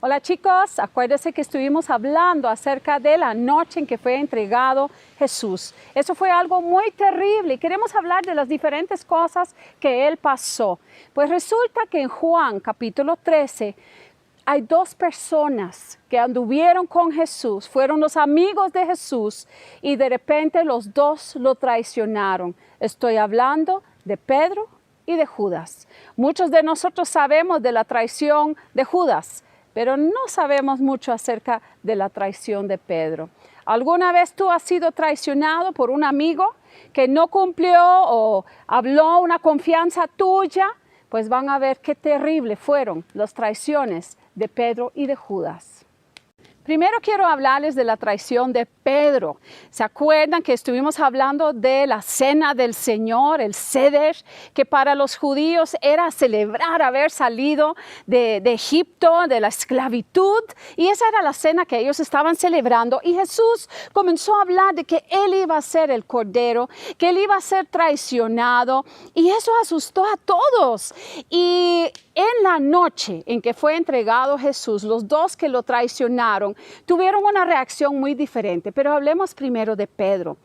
Hola chicos, acuérdense que estuvimos hablando acerca de la noche en que fue entregado Jesús. Eso fue algo muy terrible y queremos hablar de las diferentes cosas que Él pasó. Pues resulta que en Juan capítulo 13 hay dos personas que anduvieron con Jesús, fueron los amigos de Jesús y de repente los dos lo traicionaron. Estoy hablando de Pedro y de Judas. Muchos de nosotros sabemos de la traición de Judas, pero no sabemos mucho acerca de la traición de Pedro. ¿Alguna vez tú has sido traicionado por un amigo que no cumplió o habló una confianza tuya? Pues van a ver qué terrible fueron las traiciones de Pedro y de Judas. Primero quiero hablarles de la traición de Pedro. ¿Se acuerdan que estuvimos hablando de la cena del Señor, el Seder, que para los judíos era celebrar haber salido de Egipto, de la esclavitud? Y esa era la cena que ellos estaban celebrando. Y Jesús comenzó a hablar de que Él iba a ser el Cordero, que Él iba a ser traicionado. Y eso asustó a todos. Y en la noche en que fue entregado Jesús, los dos que lo traicionaron tuvieron una reacción muy diferente, pero hablemos primero de Pedro.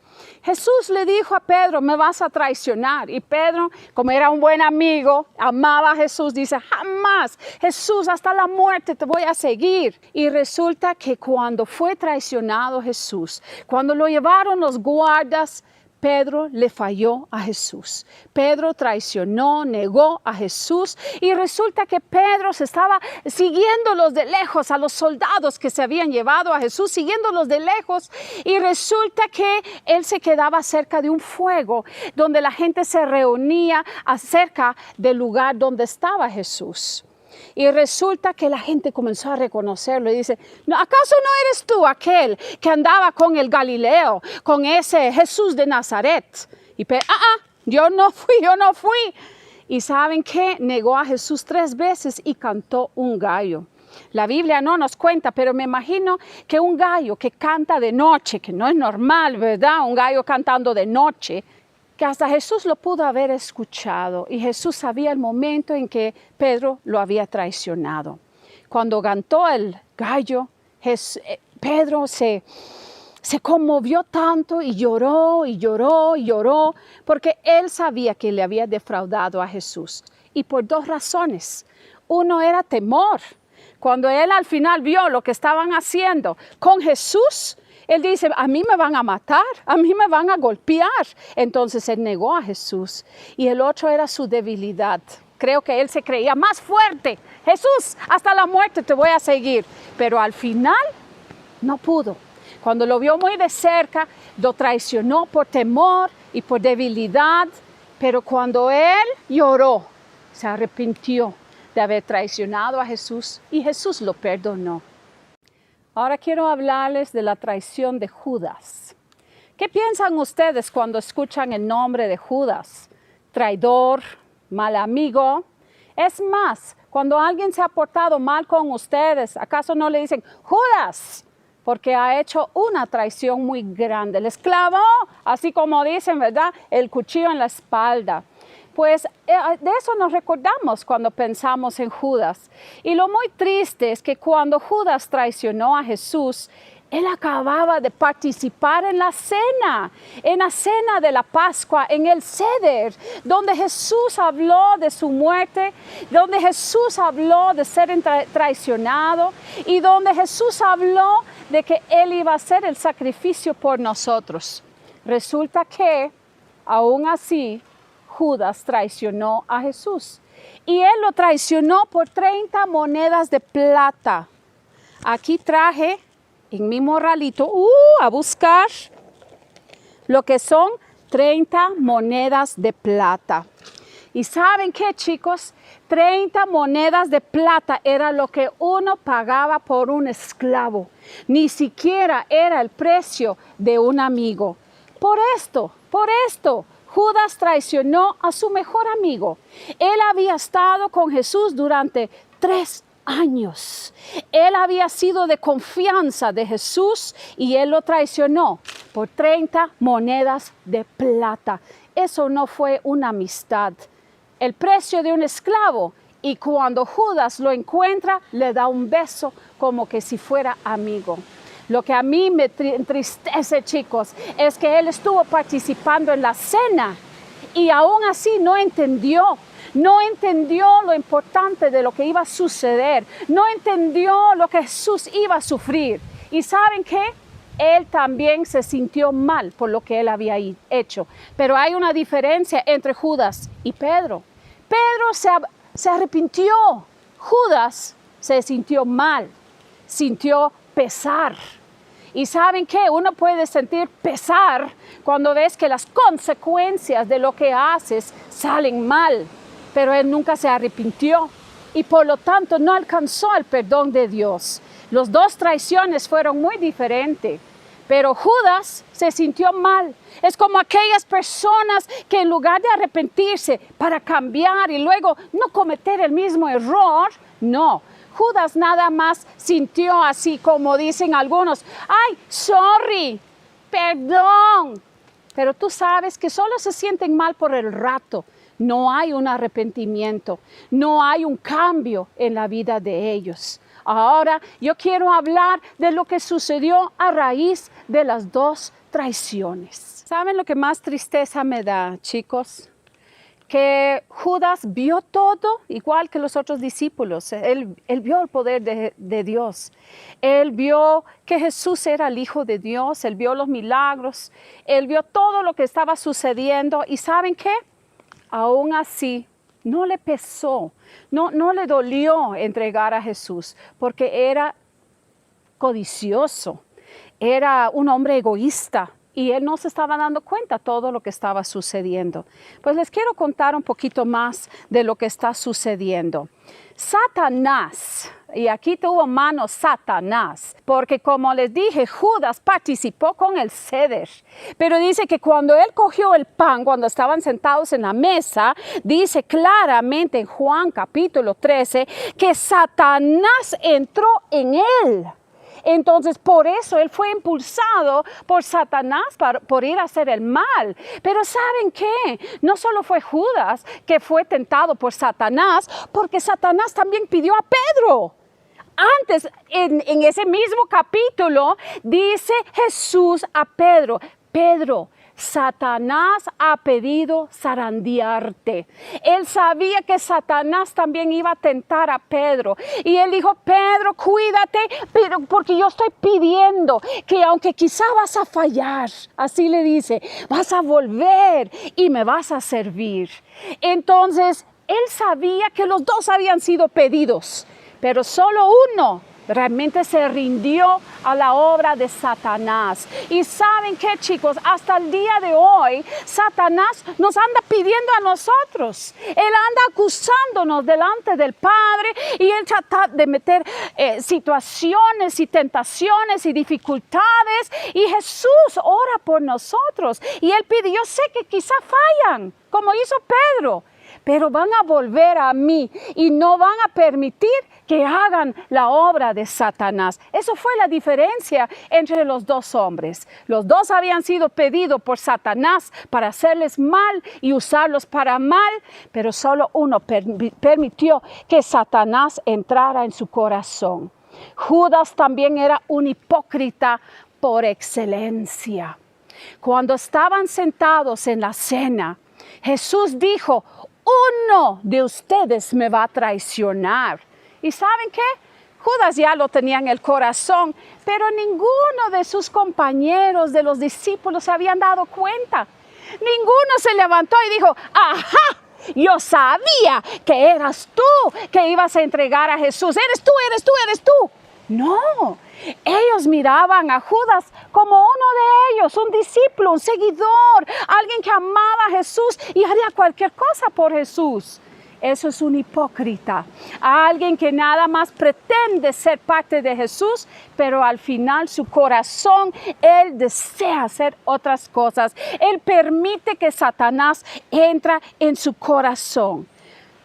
Jesús le dijo a Pedro, me vas a traicionar, y Pedro, como era un buen amigo, amaba a Jesús, dice, jamás, Jesús, hasta la muerte te voy a seguir. Y resulta que cuando fue traicionado Jesús, cuando lo llevaron los guardas, Pedro le falló a Jesús. Pedro traicionó, negó a Jesús y resulta que Pedro se estaba siguiéndolos de lejos a los soldados que se habían llevado a Jesús, siguiéndolos de lejos, y resulta que él se quedaba cerca de un fuego donde la gente se reunía acerca del lugar donde estaba Jesús. Y resulta que la gente comenzó a reconocerlo y dice, ¿no, acaso no eres tú aquel que andaba con el Galileo, con ese Jesús de Nazaret? Y Pedro, yo no fui. Y ¿saben qué? Negó a Jesús 3 veces y cantó un gallo. La Biblia no nos cuenta, pero me imagino que un gallo que canta de noche, que no es normal, ¿verdad? Un gallo cantando de noche, que hasta Jesús lo pudo haber escuchado y Jesús sabía el momento en que Pedro lo había traicionado. Cuando cantó el gallo, Pedro se conmovió tanto y lloró, porque él sabía que le había defraudado a Jesús. Y por 2 razones. Uno era temor. Cuando él al final vio lo que estaban haciendo con Jesús, él dice, a mí me van a matar, a mí me van a golpear. Entonces él negó a Jesús. Y el otro era su debilidad. Creo que él se creía más fuerte. Jesús, hasta la muerte te voy a seguir. Pero al final no pudo. Cuando lo vio muy de cerca, lo traicionó por temor y por debilidad. Pero cuando él lloró, se arrepintió de haber traicionado a Jesús y Jesús lo perdonó. Ahora quiero hablarles de la traición de Judas. ¿Qué piensan ustedes cuando escuchan el nombre de Judas? Traidor, mal amigo. Es más, cuando alguien se ha portado mal con ustedes, ¿acaso no le dicen Judas? Porque ha hecho una traición muy grande. Les clavó, así como dicen, ¿verdad? El cuchillo en la espalda. Pues de eso nos recordamos cuando pensamos en Judas. Y lo muy triste es que cuando Judas traicionó a Jesús, él acababa de participar en la cena de la Pascua, en el Seder, donde Jesús habló de su muerte, donde Jesús habló de ser traicionado y donde Jesús habló de que Él iba a hacer el sacrificio por nosotros. Resulta que, aún así, Judas traicionó a Jesús y él lo traicionó por 30 monedas de plata. Aquí traje en mi morralito a buscar lo que son 30 monedas de plata. ¿Y saben qué, chicos? 30 monedas de plata era lo que uno pagaba por un esclavo. Ni siquiera era el precio de un amigo. Por esto, Judas traicionó a su mejor amigo. Él había estado con Jesús durante 3 años. Él había sido de confianza de Jesús y él lo traicionó por 30 monedas de plata. Eso no fue una amistad. El precio de un esclavo Y cuando Judas lo encuentra, le da un beso como que si fuera amigo. Lo que a mí me entristece, chicos, es que él estuvo participando en la cena y aún así no entendió lo importante de lo que iba a suceder, no entendió lo que Jesús iba a sufrir. ¿Y saben qué? Él también se sintió mal por lo que él había hecho. Pero hay una diferencia entre Judas y Pedro. Pedro se arrepintió. Judas se sintió mal, sintió pesar. Y ¿saben qué? Uno puede sentir pesar cuando ves que las consecuencias de lo que haces salen mal. Pero él nunca se arrepintió y por lo tanto no alcanzó el perdón de Dios. Las dos traiciones fueron muy diferentes, pero Judas se sintió mal. Es como aquellas personas que en lugar de arrepentirse para cambiar y luego no cometer el mismo error, no. Judas nada más sintió así como dicen algunos, ¡ay, sorry, perdón! Pero tú sabes que solo se sienten mal por el rato. No hay un arrepentimiento, no hay un cambio en la vida de ellos. Ahora yo quiero hablar de lo que sucedió a raíz de las dos traiciones. ¿Saben lo que más tristeza me da, chicos? Que Judas vio todo igual que los otros discípulos. Él vio el poder de Dios. Él vio que Jesús era el Hijo de Dios. Él vio los milagros. Él vio todo lo que estaba sucediendo. ¿Y saben qué? Aún así, no le pesó, no le dolió entregar a Jesús, porque era codicioso, era un hombre egoísta y él no se estaba dando cuenta de todo lo que estaba sucediendo. Pues les quiero contar un poquito más de lo que está sucediendo. Satanás, y aquí tuvo mano Satanás, porque como les dije, Judas participó con el ceder, pero dice que cuando él cogió el pan, cuando estaban sentados en la mesa, dice claramente en Juan capítulo 13, que Satanás entró en él. Entonces, por eso él fue impulsado por Satanás por ir a hacer el mal. Pero ¿saben qué? No solo fue Judas que fue tentado por Satanás, porque Satanás también pidió a Pedro. Antes, en ese mismo capítulo, dice Jesús a Pedro, Pedro, Satanás ha pedido zarandearte. Él sabía que Satanás también iba a tentar a Pedro. Y él dijo, Pedro, cuídate, pero porque yo estoy pidiendo que aunque quizá vas a fallar, así le dice, vas a volver y me vas a servir. Entonces, él sabía que los dos habían sido pedidos, pero solo uno realmente se rindió a la obra de Satanás. Y ¿saben qué, chicos? Hasta el día de hoy, Satanás nos anda pidiendo a nosotros. Él anda acusándonos delante del Padre y él trata de meter situaciones y tentaciones y dificultades. Y Jesús ora por nosotros. Y él pide, yo sé que quizá fallan, como hizo Pedro, pero van a volver a mí y no van a permitir que hagan la obra de Satanás. Eso fue la diferencia entre los dos hombres. Los dos habían sido pedidos por Satanás para hacerles mal y usarlos para mal, pero solo uno permitió que Satanás entrara en su corazón. Judas también era un hipócrita por excelencia. Cuando estaban sentados en la cena, Jesús dijo, uno de ustedes me va a traicionar. ¿Y saben qué? Judas ya lo tenía en el corazón, pero ninguno de sus compañeros, de los discípulos, se habían dado cuenta. Ninguno se levantó y dijo, ¡ajá! Yo sabía que eras tú que ibas a entregar a Jesús. Eres tú, eres tú, eres tú. No, ellos miraban a Judas como uno de ellos, un discípulo, un seguidor, alguien que amaba a Jesús y haría cualquier cosa por Jesús. Eso es un hipócrita, alguien que nada más pretende ser parte de Jesús, pero al final su corazón, él desea hacer otras cosas. Él permite que Satanás entre en su corazón.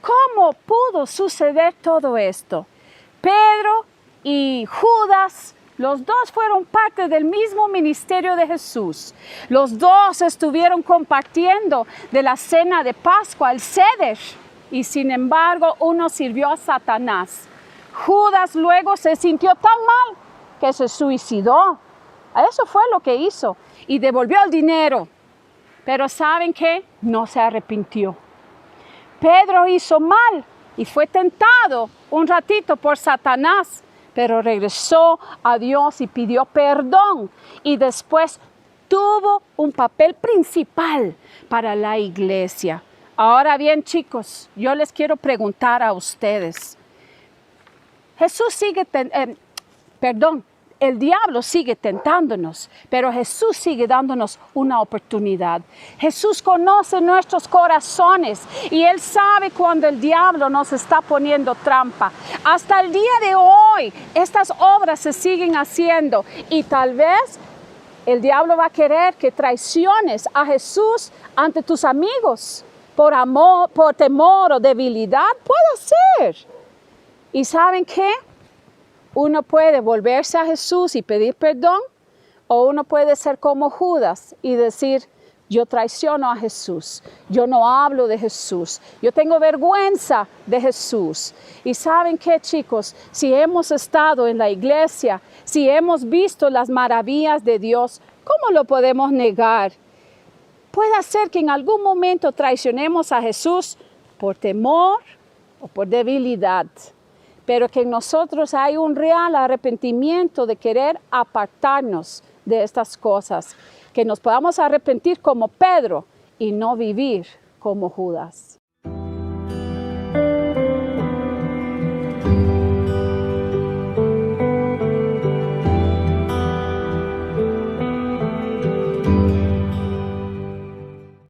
¿Cómo pudo suceder todo esto? Pedro y Judas, los dos fueron parte del mismo ministerio de Jesús. Los dos estuvieron compartiendo de la cena de Pascua, el ceder. y sin embargo uno sirvió a Satanás. Judas luego se sintió tan mal que se suicidó. Eso fue lo que hizo y devolvió el dinero. Pero ¿saben qué? No se arrepintió. Pedro hizo mal y fue tentado un ratito por Satanás, pero regresó a Dios y pidió perdón y después tuvo un papel principal para la iglesia. Ahora bien, chicos, yo les quiero preguntar a ustedes. El diablo sigue tentándonos, pero Jesús sigue dándonos una oportunidad. Jesús conoce nuestros corazones y Él sabe cuando el diablo nos está poniendo trampa. Hasta el día de hoy, estas obras se siguen haciendo y tal vez el diablo va a querer que traiciones a Jesús ante tus amigos por amor, por temor o debilidad. Puede ser. ¿Y saben qué? Uno puede volverse a Jesús y pedir perdón, o uno puede ser como Judas y decir, yo traiciono a Jesús, yo no hablo de Jesús, yo tengo vergüenza de Jesús. Y ¿saben qué, chicos? Si hemos estado en la iglesia, si hemos visto las maravillas de Dios, ¿cómo lo podemos negar? Puede ser que en algún momento traicionemos a Jesús por temor o por debilidad, pero que en nosotros hay un real arrepentimiento de querer apartarnos de estas cosas, que nos podamos arrepentir como Pedro y no vivir como Judas.